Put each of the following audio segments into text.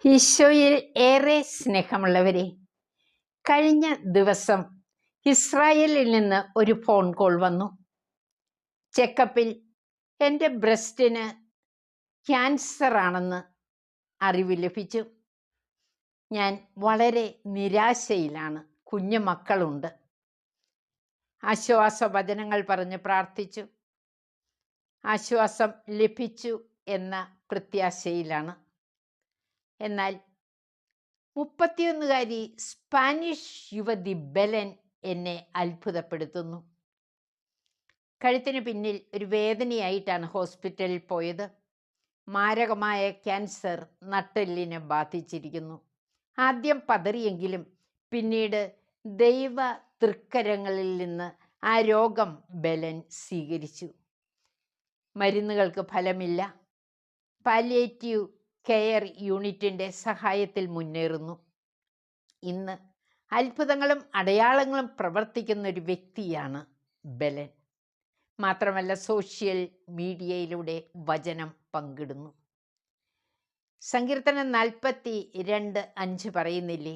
ഈശോയിൽ ഏറെ സ്നേഹമുള്ളവരെ, കഴിഞ്ഞ ദിവസം ഇസ്രായേലിൽ നിന്ന് ഒരു ഫോൺ കോൾ വന്നു. ചെക്കപ്പിൽ എൻ്റെ ബ്രസ്റ്റിന് ക്യാൻസർ ആണെന്ന് അറിവ് ലഭിച്ചു. ഞാൻ വളരെ നിരാശയിലാണ്. കുഞ്ഞു മക്കളുണ്ട്. ആശ്വാസവചനങ്ങൾ പറഞ്ഞ് പ്രാർത്ഥിച്ചു. ആശ്വാസം ലഭിച്ചു എന്ന പ്രത്യാശയിലാണ്. എന്നാൽ 31കാരി സ്പാനിഷ് യുവതി ബെലൻ എന്നെ അത്ഭുതപ്പെടുത്തുന്നു. കഴുത്തിന് പിന്നിൽ ഒരു വേദനയായിട്ടാണ് ഹോസ്പിറ്റലിൽ പോയത്. മാരകമായ ക്യാൻസർ നട്ടെല്ലിനെ ബാധിച്ചിരിക്കുന്നു. ആദ്യം പതറിയെങ്കിലും പിന്നീട് ദൈവ തൃക്കരങ്ങളിൽ നിന്ന് ആ രോഗം ബെലൻ സ്വീകരിച്ചു. മരുന്നുകൾക്ക് ഫലമില്ല. പാലിയേറ്റീവ് കെയർ യൂണിറ്റിൻ്റെ സഹായത്തിൽ മുന്നേറുന്നു. ഇന്ന് അത്ഭുതങ്ങളും അടയാളങ്ങളും പ്രവർത്തിക്കുന്ന ഒരു വ്യക്തിയാണ് ബെലൻ. മാത്രമല്ല, സോഷ്യൽ മീഡിയയിലൂടെ വചനം പങ്കിടുന്നു. സങ്കീർത്തനം 42:5 പറയുന്നില്ലേ,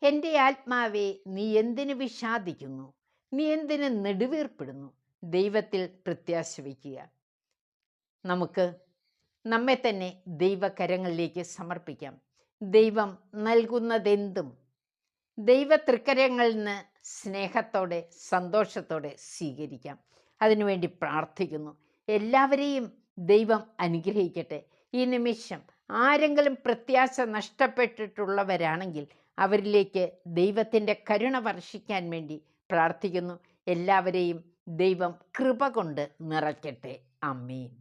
എൻ്റെ ആത്മാവേ, നീ എന്തിനു വിഷാദിക്കുന്നു? നീ എന്തിനു നെടുവീർപ്പിടുന്നു? ദൈവത്തിൽ പ്രത്യാശ വയ്ക്കുക. നമുക്ക് നമ്മെ തന്നെ ദൈവകരങ്ങളിലേക്ക് സമർപ്പിക്കാം. ദൈവം നൽകുന്നതെന്തും ദൈവ തൃക്കരങ്ങളിൽ നിന്ന് സ്നേഹത്തോടെ സന്തോഷത്തോടെ സ്വീകരിക്കാം. അതിനുവേണ്ടി പ്രാർത്ഥിക്കുന്നു. എല്ലാവരെയും ദൈവം അനുഗ്രഹിക്കട്ടെ. ഈ നിമിഷം ആരെങ്കിലും പ്രത്യാശ നഷ്ടപ്പെട്ടിട്ടുള്ളവരാണെങ്കിൽ അവരിലേക്ക് ദൈവത്തിൻ്റെ കരുണ വർഷിക്കാൻ വേണ്ടി പ്രാർത്ഥിക്കുന്നു. എല്ലാവരെയും ദൈവം കൃപ കൊണ്ട് നിറയ്ക്കട്ടെ. ആമേൻ.